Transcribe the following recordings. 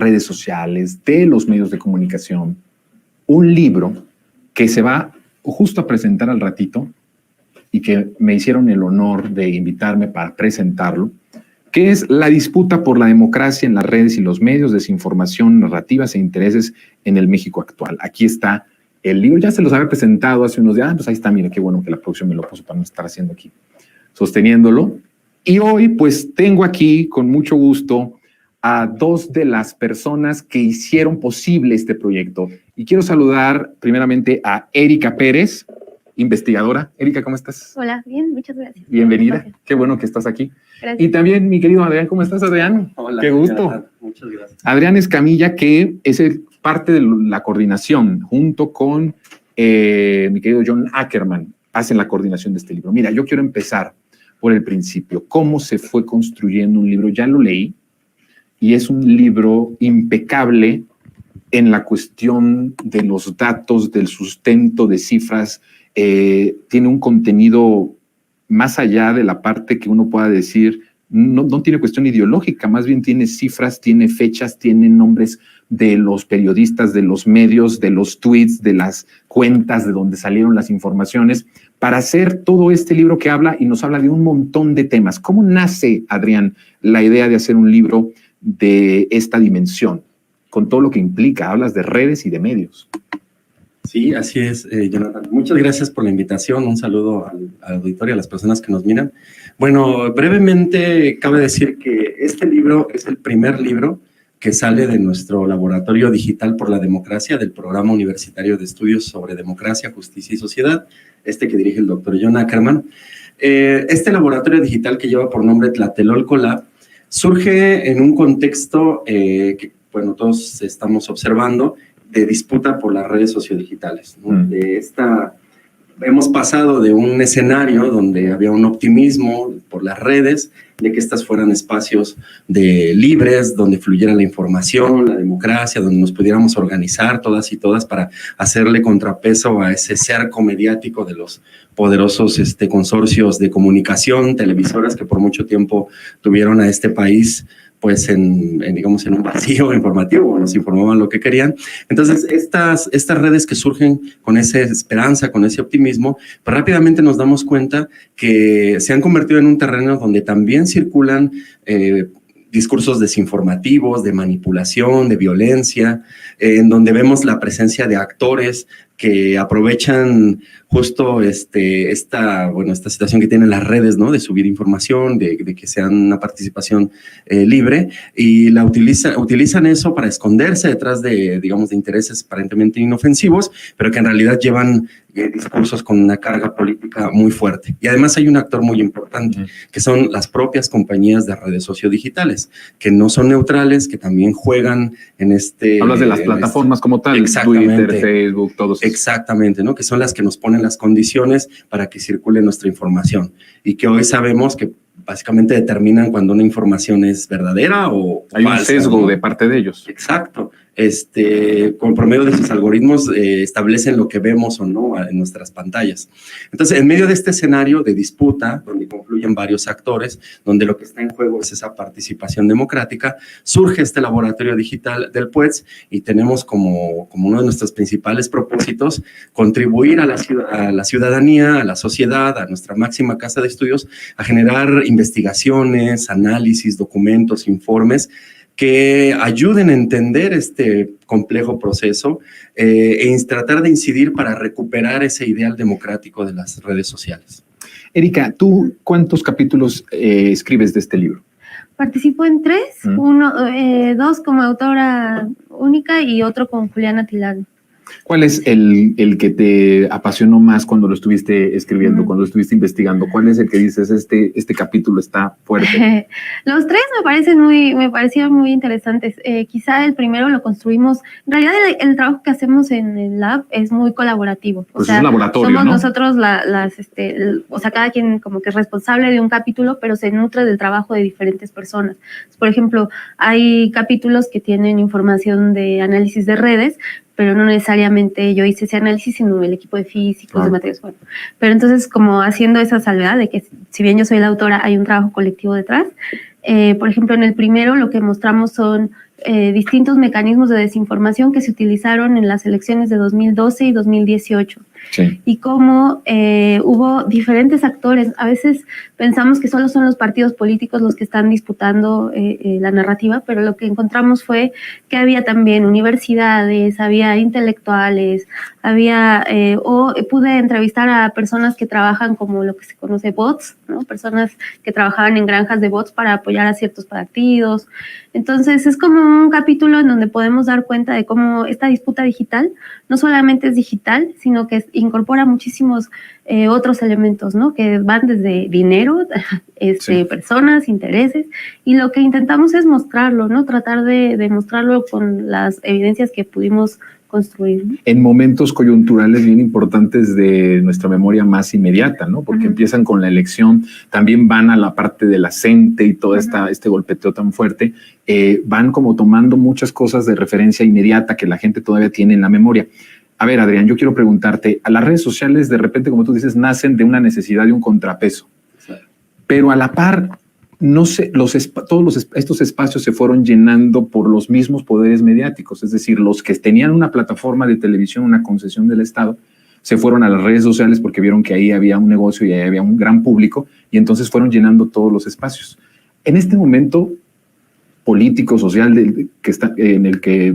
redes sociales, de los medios de comunicación, un libro que se va justo a presentar al ratito y que me hicieron el honor de invitarme para presentarlo, que es La disputa por la democracia en las redes y los medios, desinformación, narrativas e intereses en el México actual. Aquí está el libro, ya se los había presentado hace unos días, pues ahí está, mira, qué bueno que la producción me lo puso para no estar haciendo aquí, sosteniéndolo. Y hoy pues tengo aquí con mucho gusto a dos de las personas que hicieron posible este proyecto. Y quiero saludar primeramente a Erika Pérez, investigadora. Erika, ¿cómo estás? Hola, bien, muchas gracias. Bienvenida, Gracias. qué bueno que estás aquí. Gracias. Y también mi querido Adrián, ¿cómo estás, Adrián? Hola. Qué gusto. Muchas gracias. Adrián Escamilla, que es parte de la coordinación, junto con mi querido John Ackerman, hacen la coordinación de este libro. Mira, yo quiero empezar por el principio. ¿Cómo se fue construyendo un libro? Ya lo leí y es un libro impecable en la cuestión de los datos, del sustento de cifras. Tiene un contenido más allá de la parte que uno pueda decir, no tiene cuestión ideológica, más bien tiene cifras, tiene fechas, tiene nombres de los periodistas, de los medios, de los tweets, de las cuentas de donde salieron las informaciones, para hacer todo este libro que habla y nos habla de un montón de temas. ¿Cómo nace, Adrián, la idea de hacer un libro de esta dimensión, con todo lo que implica? Hablas de redes y de medios. Sí, así es, Jonathan. Muchas gracias por la invitación. Un saludo al auditorio, a las personas que nos miran. Bueno, brevemente cabe decir que este libro es el primer libro que sale de nuestro Laboratorio Digital por la Democracia del Programa Universitario de Estudios sobre Democracia, Justicia y Sociedad, que dirige el doctor John Ackerman. Este laboratorio digital, que lleva por nombre Tlatelolco Lab, surge en un contexto que, bueno, todos estamos observando, de disputa por las redes sociodigitales, ¿no? Hemos pasado de un escenario donde había un optimismo por las redes, de que estas fueran espacios libres, donde fluyera la información, la democracia, donde nos pudiéramos organizar todas y todas para hacerle contrapeso a ese cerco mediático de los poderosos consorcios de comunicación, televisoras que por mucho tiempo tuvieron a este país pues digamos en un vacío informativo, nos informaban lo que querían. Entonces, estas redes que surgen con esa esperanza, con ese optimismo, pues rápidamente nos damos cuenta que se han convertido en un terreno donde también circulan discursos desinformativos, de manipulación, de violencia, en donde vemos la presencia de actores que aprovechan justo esta situación que tienen las redes, ¿no? De subir información, de que sean una participación libre, y utilizan eso para esconderse detrás de, digamos, de intereses aparentemente inofensivos, pero que en realidad llevan discursos con una carga política muy fuerte. Y además hay un actor muy importante, que son las propias compañías de redes sociodigitales, que no son neutrales, que también juegan en Hablas de las plataformas como tal, Twitter, Facebook, todos. Exactamente, ¿no? Que son las que nos ponen las condiciones para que circule nuestra información y que hoy sabemos que básicamente determinan cuando una información es verdadera o hay falsa, un sesgo, ¿no?, de parte de ellos. Exacto. Con promedio de sus algoritmos establecen lo que vemos o no en nuestras pantallas. Entonces, en medio de este escenario de disputa, donde confluyen varios actores, donde lo que está en juego es esa participación democrática, surge este laboratorio digital del PUEDS y tenemos como uno de nuestros principales propósitos contribuir a la ciudadanía, a la sociedad, a nuestra máxima casa de estudios, a generar investigaciones, análisis, documentos, informes que ayuden a entender este complejo proceso tratar de incidir para recuperar ese ideal democrático de las redes sociales. Erika, ¿tú cuántos capítulos escribes de este libro? Participo en 3, dos como autora única y otro con Juliana Tilano. ¿Cuál es el que te apasionó más cuando lo estuviste escribiendo, cuando lo estuviste investigando? ¿Cuál es el que dices, este capítulo está fuerte? Los 3 me parecieron muy interesantes. Quizá el primero lo construimos, en realidad el trabajo que hacemos en el lab es muy colaborativo. Pues es un laboratorio, somos ¿no? Nosotros o sea, cada quien como que es responsable de un capítulo, pero se nutre del trabajo de diferentes personas. Por ejemplo, hay capítulos que tienen información de análisis de redes, pero no necesariamente yo hice ese análisis, sino el equipo de físicos, de materiales. Bueno, pero entonces, como haciendo esa salvedad de que si bien yo soy la autora, hay un trabajo colectivo detrás. Por ejemplo, en el primero lo que mostramos son distintos mecanismos de desinformación que se utilizaron en las elecciones de 2012 y 2018. Sí. Y cómo hubo diferentes actores. A veces pensamos que solo son los partidos políticos los que están disputando la narrativa, pero lo que encontramos fue que había también universidades, había intelectuales, había, pude entrevistar a personas que trabajan como lo que se conoce bots, ¿no? Personas que trabajaban en granjas de bots para apoyar a ciertos partidos. Entonces es como un capítulo en donde podemos dar cuenta de cómo esta disputa digital no solamente es digital, sino que incorpora muchísimos otros elementos, ¿no? Que van desde dinero, sí, personas, intereses, y lo que intentamos es mostrarlo, ¿no? Tratar de mostrarlo con las evidencias que pudimos construir, ¿no? En momentos coyunturales bien importantes de nuestra memoria más inmediata, ¿no? Porque empiezan con la elección, también van a la parte de la CENTE y todo este golpeteo tan fuerte, van como tomando muchas cosas de referencia inmediata que la gente todavía tiene en la memoria. A ver, Adrián, yo quiero preguntarte, a las redes sociales de repente, como tú dices, nacen de una necesidad de un contrapeso, pero a la par, no sé, estos espacios se fueron llenando por los mismos poderes mediáticos, es decir, los que tenían una plataforma de televisión, una concesión del Estado, se fueron a las redes sociales porque vieron que ahí había un negocio y ahí había un gran público y entonces fueron llenando todos los espacios. En este momento político, social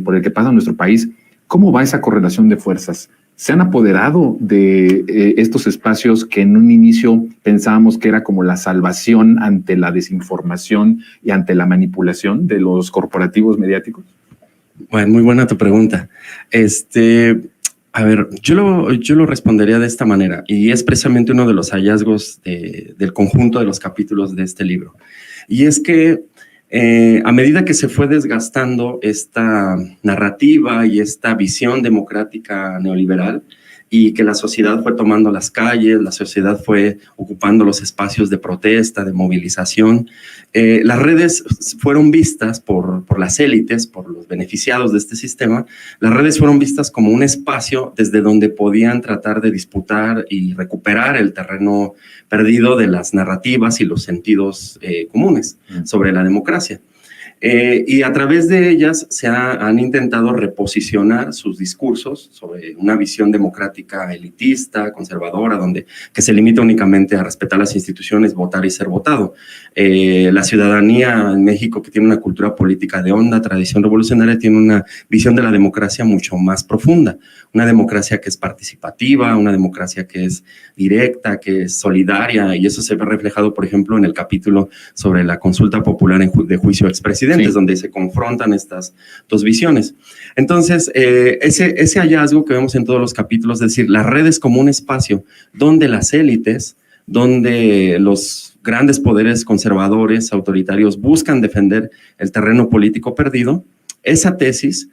por el que pasa nuestro país, ¿cómo va esa correlación de fuerzas? ¿Se han apoderado de estos espacios que en un inicio pensábamos que era como la salvación ante la desinformación y ante la manipulación de los corporativos mediáticos? Bueno, muy buena tu pregunta. A ver, yo lo respondería de esta manera, y es precisamente uno de los hallazgos del conjunto de los capítulos de este libro. Y es que a medida que se fue desgastando esta narrativa y esta visión democrática neoliberal, y que la sociedad fue tomando las calles, la sociedad fue ocupando los espacios de protesta, de movilización, las redes fueron vistas por las élites, por los beneficiados de este sistema, las redes fueron vistas como un espacio desde donde podían tratar de disputar y recuperar el terreno perdido de las narrativas y los sentidos comunes sobre la democracia. Y a través de ellas se han intentado reposicionar sus discursos sobre una visión democrática elitista, conservadora, que se limita únicamente a respetar las instituciones, votar y ser votado. La ciudadanía en México, que tiene una cultura política de honda tradición revolucionaria, tiene una visión de la democracia mucho más profunda, una democracia que es participativa, una democracia que es directa, que es solidaria, y eso se ve reflejado, por ejemplo, en el capítulo sobre la consulta popular de juicio a expresidentes, sí, donde se confrontan estas dos visiones. Entonces, ese hallazgo que vemos en todos los capítulos, es decir, las redes como un espacio donde las élites, donde los grandes poderes conservadores, autoritarios, buscan defender el terreno político perdido, esa tesis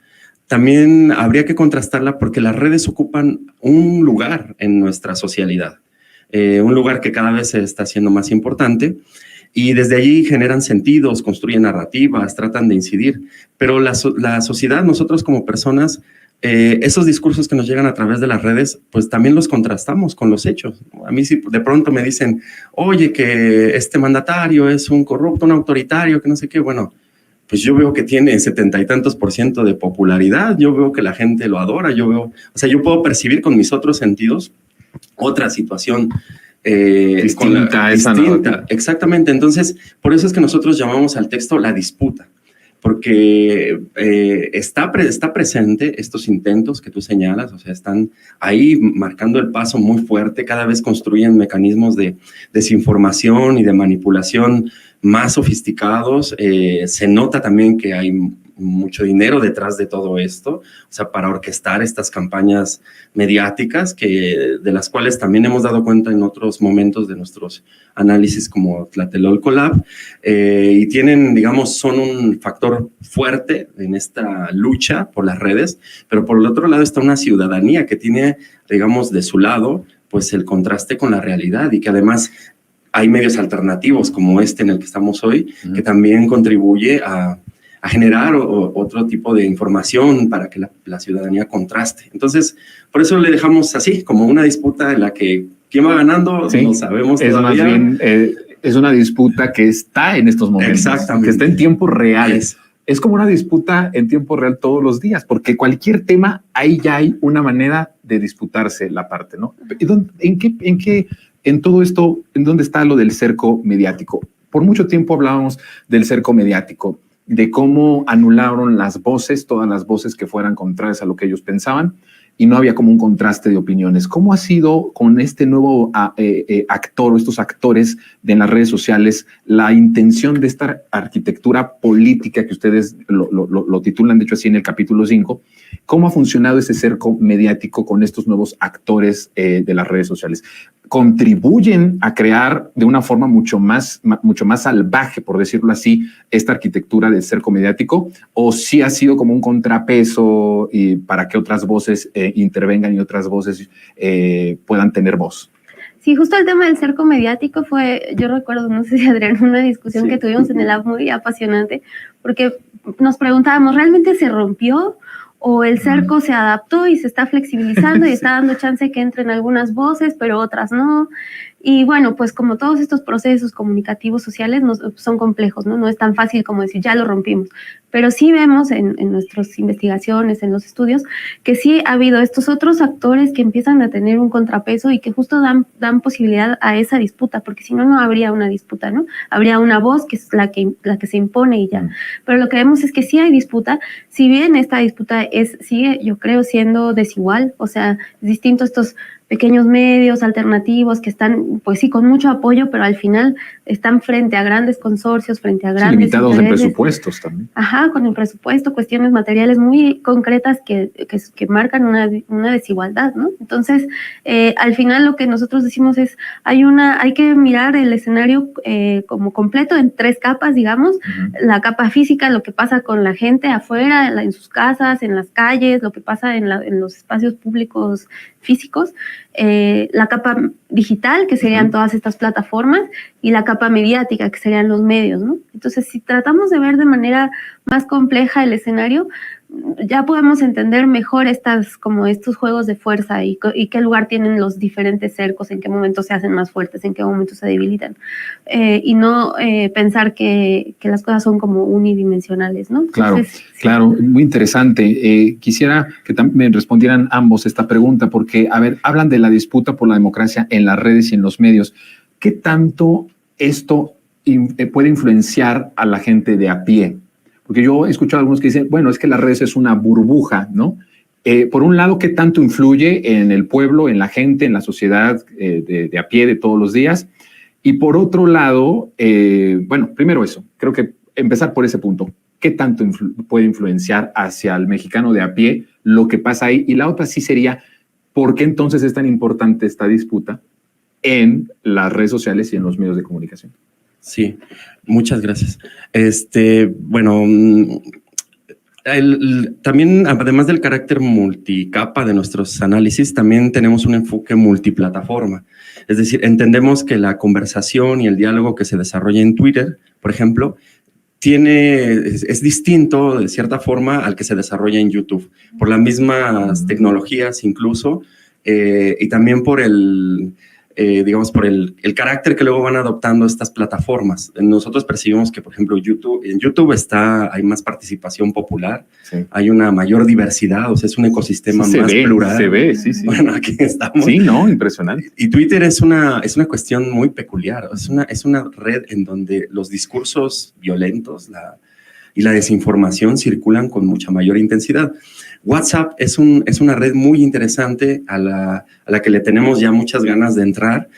también habría que contrastarla porque las redes ocupan un lugar en nuestra socialidad, un lugar que cada vez se está haciendo más importante, y desde allí generan sentidos, construyen narrativas, tratan de incidir, pero la sociedad, nosotros como personas, esos discursos que nos llegan a través de las redes, pues también los contrastamos con los hechos. A mí si de pronto me dicen, oye, que este mandatario es un corrupto, un autoritario, que no sé qué, bueno, pues yo veo que tiene 70 y tantos % de popularidad, yo veo que la gente lo adora, yo puedo percibir con mis otros sentidos otra situación distinta, exactamente. Entonces, por eso es que nosotros llamamos al texto la disputa, porque está presente estos intentos que tú señalas, o sea, están ahí marcando el paso muy fuerte, cada vez construyen mecanismos de desinformación y de manipulación más sofisticados, se nota también que hay mucho dinero detrás de todo esto, o sea, para orquestar estas campañas mediáticas de las cuales también hemos dado cuenta en otros momentos de nuestros análisis como Tlatelolco Lab, y tienen, digamos, son un factor fuerte en esta lucha por las redes, pero por el otro lado está una ciudadanía que tiene, digamos, de su lado, pues el contraste con la realidad y que además hay medios alternativos como este en el que estamos hoy, que también contribuye a generar otro tipo de información para que la ciudadanía contraste. Entonces, por eso le dejamos así, como una disputa en la que quién va ganando, sí, no sabemos todavía. Más bien, es una disputa que está en estos momentos. Exactamente. Que está en tiempo real. es como una disputa en tiempo real todos los días, porque cualquier tema, ahí ya hay una manera de disputarse la parte, ¿no? En todo esto, ¿en dónde está lo del cerco mediático? Por mucho tiempo hablábamos del cerco mediático, de cómo anularon las voces, todas las voces que fueran contrarias a lo que ellos pensaban, y no había como un contraste de opiniones. ¿Cómo ha sido con este nuevo actor o estos actores en las redes sociales la intención de esta arquitectura política que ustedes lo titulan, de hecho así en el capítulo 5? ¿Cómo ha funcionado ese cerco mediático con estos nuevos actores de las redes sociales? ¿Contribuyen a crear de una forma mucho más salvaje, por decirlo así, esta arquitectura del cerco mediático? ¿O sí ha sido como un contrapeso y para que otras voces intervengan y otras voces puedan tener voz? Sí, justo el tema del cerco mediático fue, yo recuerdo, no sé si Adrián, una discusión que tuvimos en el lab muy apasionante, porque nos preguntábamos, ¿realmente se rompió? ¿O el cerco se adaptó y se está flexibilizando y está dando chance que entren algunas voces, pero otras no? Y bueno, pues como todos estos procesos comunicativos sociales son complejos, ¿no? No es tan fácil como decir, ya lo rompimos. Pero sí vemos en nuestras investigaciones, en los estudios, que sí ha habido estos otros actores que empiezan a tener un contrapeso y que justo dan posibilidad a esa disputa, porque si no, no habría una disputa, ¿no? Habría una voz que es la que se impone y ya. Pero lo que vemos es que sí hay disputa, si bien esta disputa sigue, yo creo, siendo desigual, o sea, es distinto estos pequeños medios alternativos que están, pues sí, con mucho apoyo, pero al final están frente a grandes consorcios, frente a grandes limitados en presupuestos también. Ajá, con el presupuesto, cuestiones materiales muy concretas que marcan una desigualdad, ¿no? Entonces, al final lo que nosotros decimos es, hay que mirar el escenario como completo en 3 capas, digamos, la capa física, lo que pasa con la gente afuera, en sus casas, en las calles, lo que pasa en los espacios públicos físicos, la capa digital, que serían todas estas plataformas, y la capa mediática, que serían los medios, ¿no? Entonces, si tratamos de ver de manera más compleja el escenario, ya podemos entender mejor estos juegos de fuerza y qué lugar tienen los diferentes cercos, en qué momento se hacen más fuertes, en qué momento se debilitan, y no pensar que las cosas son como unidimensionales, ¿no? Entonces, claro, muy interesante. Quisiera que me respondieran ambos esta pregunta, porque, a ver, hablan de la disputa por la democracia en las redes y en los medios. ¿Qué tanto esto puede influenciar a la gente de a pie? Porque yo he escuchado a algunos que dicen, bueno, es que las redes es una burbuja, ¿no? Por un lado, ¿qué tanto influye en el pueblo, en la gente, en la sociedad de a pie de todos los días? Y por otro lado, bueno, primero eso, creo que empezar por ese punto. ¿Qué tanto puede influenciar hacia el mexicano de a pie lo que pasa ahí? Y la otra sí sería, ¿por qué entonces es tan importante esta disputa en las redes sociales y en los medios de comunicación? Sí, muchas gracias. Bueno, también, además del carácter multicapa de nuestros análisis, también tenemos un enfoque multiplataforma. Es decir, entendemos que la conversación y el diálogo que se desarrolla en Twitter, por ejemplo, es distinto de cierta forma al que se desarrolla en YouTube, por las mismas tecnologías incluso, y también por digamos, por el carácter que luego van adoptando estas plataformas. Nosotros percibimos que, por ejemplo, en YouTube hay más participación popular, hay una mayor diversidad, o sea, es un ecosistema más plural. Se ve, sí. Bueno, aquí estamos. Sí, no, impresionante. Y Twitter es una cuestión muy peculiar, es una red en donde los discursos violentos y la desinformación circulan con mucha mayor intensidad. WhatsApp es una red muy interesante a la que le tenemos ya muchas ganas de entrar.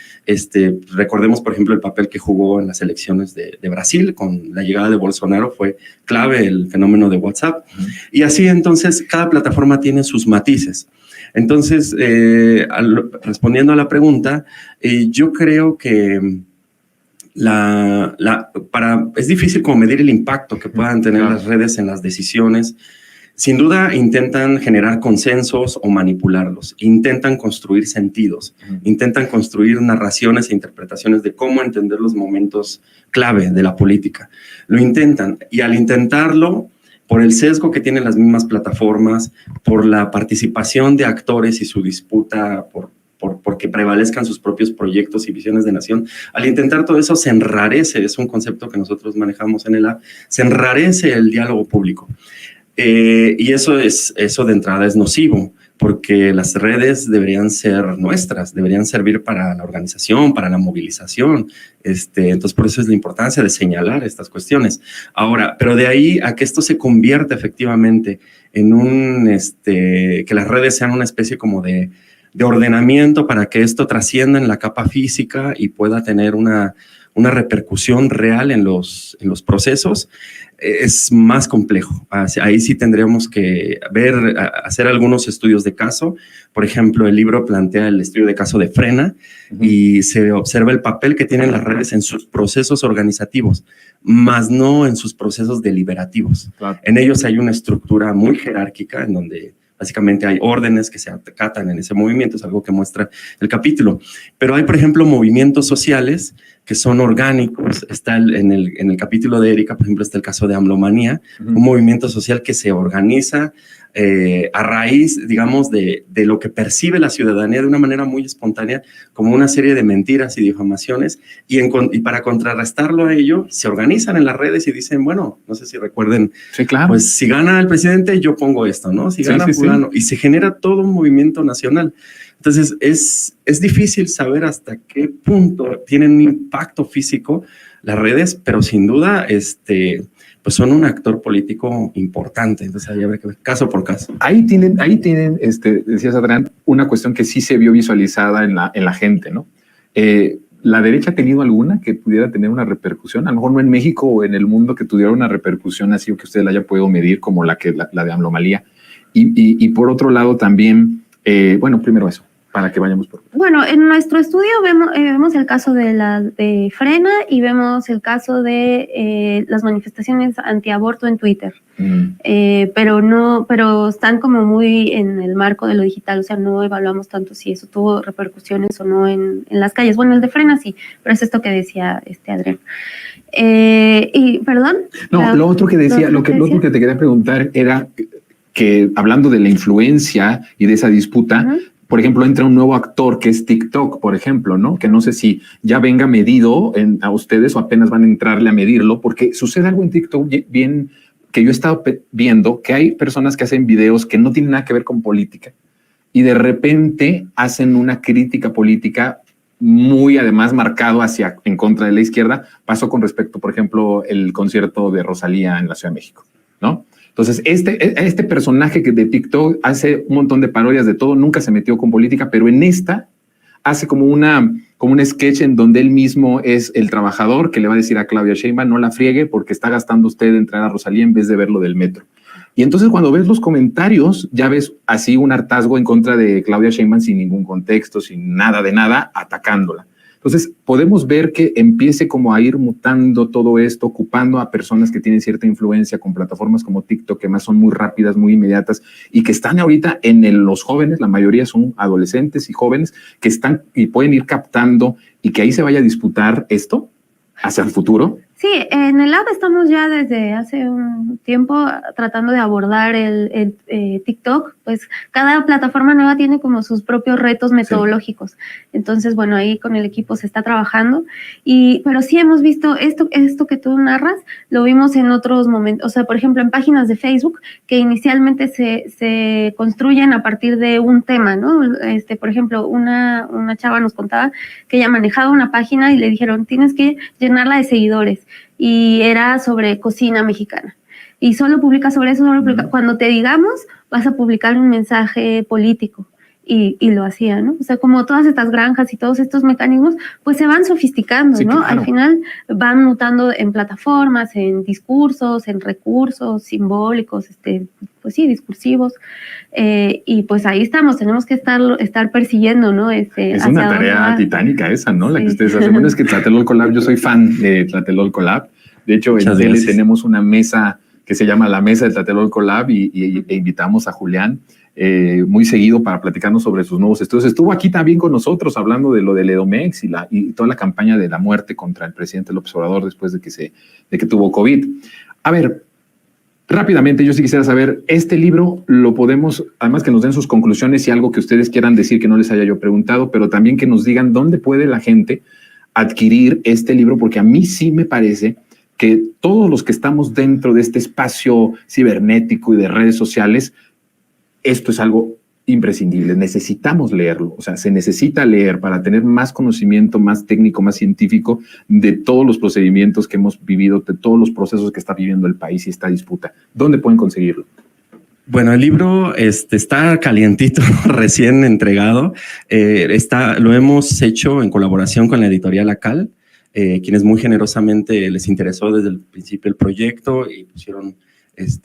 Recordemos, por ejemplo, el papel que jugó en las elecciones de Brasil con la llegada de Bolsonaro. Fue clave el fenómeno de WhatsApp. Y así, entonces, cada plataforma tiene sus matices. Entonces, respondiendo a la pregunta, yo creo que es difícil como medir el impacto que puedan tener las redes en las decisiones. Sin duda intentan generar consensos o manipularlos, intentan construir sentidos, intentan construir narraciones e interpretaciones de cómo entender los momentos clave de la política. Lo intentan, y al intentarlo, por el sesgo que tienen las mismas plataformas, por la participación de actores y su disputa por porque prevalezcan sus propios proyectos y visiones de nación. Al intentar todo eso se enrarece, es un concepto que nosotros manejamos en el A, se enrarece el diálogo público. Y eso de entrada es nocivo, porque las redes deberían ser nuestras, deberían servir para la organización, para la movilización. Entonces, por eso es la importancia de señalar estas cuestiones. Ahora, pero de ahí a que esto se convierta efectivamente en que las redes sean una especie como de ordenamiento para que esto trascienda en la capa física y pueda tener una repercusión real en los procesos, es más complejo. Ahí sí tendríamos que hacer algunos estudios de caso. Por ejemplo, el libro plantea el estudio de caso de Frena y se observa el papel que tienen las redes en sus procesos organizativos, más no en sus procesos deliberativos. Claro. En ellos hay una estructura muy jerárquica en donde básicamente hay órdenes que se acatan en ese movimiento, es algo que muestra el capítulo. Pero hay, por ejemplo, movimientos sociales que son orgánicos. Está en el capítulo de Erika, por ejemplo, está el caso de Amlomanía, un movimiento social que se organiza a raíz, digamos, de lo que percibe la ciudadanía de una manera muy espontánea, como una serie de mentiras y difamaciones, y para contrarrestarlo a ello, se organizan en las redes y dicen, bueno, no sé si recuerden, sí, claro. Pues si gana el presidente, yo pongo esto, ¿no? Si gana fulano, y se genera todo un movimiento nacional. Entonces, es difícil saber hasta qué punto tienen un impacto físico las redes, pero sin duda, pues son un actor político importante. Entonces, ahí habrá que ver caso por caso. Ahí tienen, decías, Adrián, una cuestión que sí se vio visualizada en la gente, ¿no? ¿La derecha ha tenido alguna que pudiera tener una repercusión? A lo mejor no en México o en el mundo, que tuviera una repercusión así o que usted la haya podido medir como la de Amlomalía. Y por otro lado también, bueno, primero eso, para que vayamos por... Bueno, en nuestro estudio vemos el caso de Frena y vemos el caso de las manifestaciones antiaborto en Twitter. Pero están como muy en el marco de lo digital, o sea, no evaluamos tanto si eso tuvo repercusiones o no en las calles. Bueno, el de Frena sí, pero es esto que decía Adrián. Y, perdón. No, lo otro que decía, lo otro que te quería preguntar era que, hablando de la influencia y de esa disputa, por ejemplo, entra un nuevo actor que es TikTok, por ejemplo, ¿no? Que no sé si ya venga medido a ustedes o apenas van a entrarle a medirlo, porque sucede algo en TikTok bien que yo he estado viendo, que hay personas que hacen videos que no tienen nada que ver con política y de repente hacen una crítica política muy además marcado en contra de la izquierda. Pasó con respecto, por ejemplo, el concierto de Rosalía en la Ciudad de México, ¿no? Entonces, este personaje que de TikTok hace un montón de parodias de todo, nunca se metió con política, pero en esta hace como un sketch en donde él mismo es el trabajador que le va a decir a Claudia Sheinbaum, no la friegue porque está gastando usted en traer a Rosalía en vez de verlo del metro. Y entonces cuando ves los comentarios, ya ves así un hartazgo en contra de Claudia Sheinbaum sin ningún contexto, sin nada de nada, atacándola. Entonces, podemos ver que empiece como a ir mutando todo esto, ocupando a personas que tienen cierta influencia con plataformas como TikTok, que más son muy rápidas, muy inmediatas y que están ahorita en los jóvenes, la mayoría son adolescentes y jóvenes que están y pueden ir captando y que ahí se vaya a disputar esto hacia el futuro. Sí, en el Lab estamos ya desde hace un tiempo tratando de abordar el TikTok, pues cada plataforma nueva tiene como sus propios retos metodológicos. Sí. Entonces, bueno, ahí con el equipo se está trabajando, pero sí hemos visto esto que tú narras, lo vimos en otros momentos, o sea, por ejemplo, en páginas de Facebook que inicialmente se construyen a partir de un tema, ¿no? Por ejemplo, una chava nos contaba que ella manejaba una página y le dijeron, tienes que llenarla de seguidores. Y era sobre cocina mexicana. Y solo publica sobre eso, cuando te digamos, vas a publicar un mensaje político. Y lo hacía, ¿no? O sea, como todas estas granjas y todos estos mecanismos, pues se van sofisticando, sí, ¿no? Claro. Al final van mutando en plataformas, en discursos, en recursos simbólicos, pues sí, discursivos. Y pues ahí estamos, tenemos que estar persiguiendo, ¿no? Es una tarea titánica esa, ¿no? Sí. La que ustedes hacen. Bueno, es que Tlatelolco Lab, yo soy fan de Tlatelolco Lab. De hecho, en Tele tenemos una mesa que se llama la Mesa de Tlatelolco Lab e invitamos a Julián muy seguido para platicarnos sobre sus nuevos estudios. Estuvo aquí también con nosotros hablando de lo del Edomex y toda la campaña de la muerte contra el presidente López Obrador después de que tuvo COVID. A ver, Rápidamente, yo sí quisiera saber, este libro lo podemos, además que nos den sus conclusiones y algo que ustedes quieran decir que no les haya yo preguntado, pero también que nos digan dónde puede la gente adquirir este libro, porque a mí sí me parece que todos los que estamos dentro de este espacio cibernético y de redes sociales, esto es algo imprescindible, necesitamos leerlo, o sea, se necesita leer para tener más conocimiento, más técnico, más científico de todos los procedimientos que hemos vivido, de todos los procesos que está viviendo el país y esta disputa. ¿Dónde pueden conseguirlo? Bueno, el libro está calientito, recién entregado. Lo hemos hecho en colaboración con la editorial ACAL, quienes muy generosamente les interesó desde el principio el proyecto y pusieron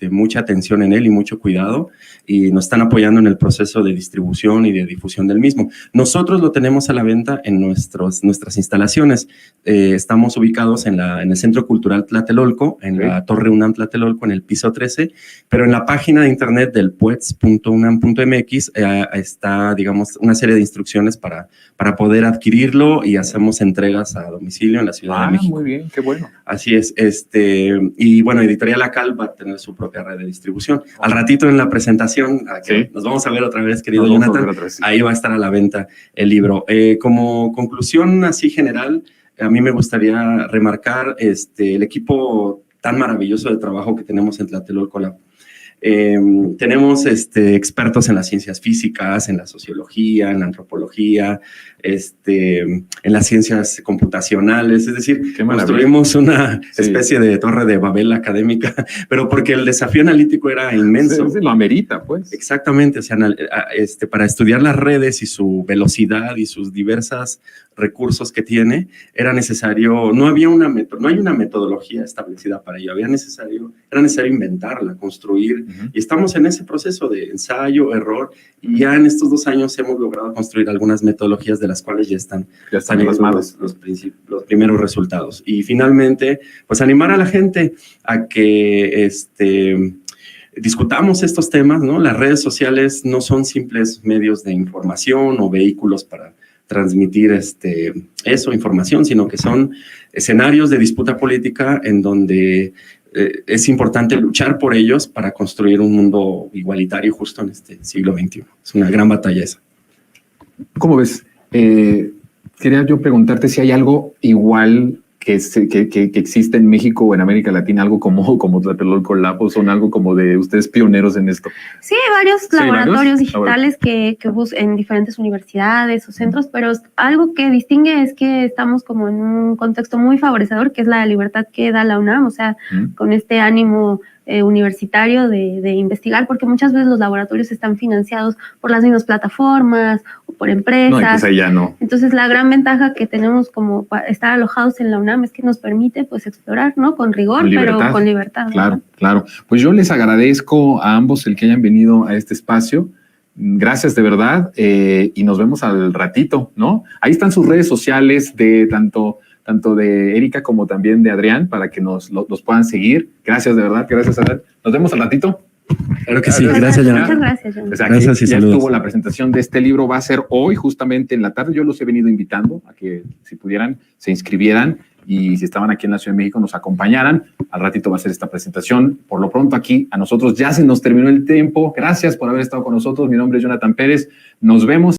mucha atención en él y mucho cuidado, y nos están apoyando en el proceso de distribución y de difusión del mismo. Nosotros lo tenemos a la venta en nuestras instalaciones. Estamos ubicados en el Centro Cultural Tlatelolco, en la Torre UNAM Tlatelolco, en el piso 13, pero en la página de internet del puets.unam.mx está, digamos, una serie de instrucciones para poder adquirirlo, y hacemos entregas a domicilio en la Ciudad de México. Muy bien, qué bueno. Así es. Y bueno, Editorial ACAL va a tener su propia red de distribución. Al ratito en la presentación, nos vamos a ver otra vez, querido Jonathan, ahí va a estar a la venta el libro. Como conclusión así general, a mí me gustaría remarcar el equipo tan maravilloso de trabajo que tenemos en Tlatelolco Lab. Tenemos expertos en las ciencias físicas, en la sociología, en la antropología, en las ciencias computacionales, es decir, construimos una especie de torre de Babel académica, pero porque el desafío analítico era inmenso. Lo amerita, pues. Exactamente, o sea, para estudiar las redes y su velocidad y sus diversos recursos que tiene, era necesario, no hay una metodología establecida para ello, era necesario inventarla, construir, y estamos en ese proceso de ensayo, error, y ya en estos 2 años hemos logrado construir algunas metodologías de las cuales ya están plasmadas los primeros resultados. Y finalmente, pues animar a la gente a que discutamos estos temas, ¿no? Las redes sociales no son simples medios de información o vehículos para transmitir información, sino que son escenarios de disputa política en donde es importante luchar por ellos para construir un mundo igualitario justo en este siglo XXI. Es una gran batalla esa. ¿Cómo ves? Quería yo preguntarte si hay algo igual que existe en México o en América Latina, algo como Tlatelolco Lab, o son algo como de ustedes pioneros en esto. Sí, hay varios laboratorios digitales que en diferentes universidades o centros, pero algo que distingue es que estamos como en un contexto muy favorecedor, que es la libertad que da la UNAM, o sea, con este ánimo universitario de investigar, porque muchas veces los laboratorios están financiados por las mismas plataformas o por empresas. No, pues allá no. Entonces, la gran ventaja que tenemos como estar alojados en la UNAM es que nos permite pues explorar, ¿no? Con rigor, pero con libertad. Claro, ¿no? Claro. Pues yo les agradezco a ambos el que hayan venido a este espacio. Gracias de verdad, y nos vemos al ratito, ¿no? Ahí están sus redes sociales de tanto de Erika como también de Adrián, para que los puedan seguir. Gracias de verdad, gracias Adrián. Nos vemos al ratito. Claro que sí, gracias, Jonathan. Muchas gracias, Jonathan. O sea, gracias y ya saludos. estuvo la presentación de este libro, va a ser hoy justamente en la tarde. Yo los he venido invitando a que si pudieran se inscribieran, y si estaban aquí en la Ciudad de México nos acompañaran. Al ratito va a ser esta presentación. Por lo pronto aquí a nosotros ya se nos terminó el tiempo. Gracias por haber estado con nosotros. Mi nombre es Jonathan Pérez. Nos vemos.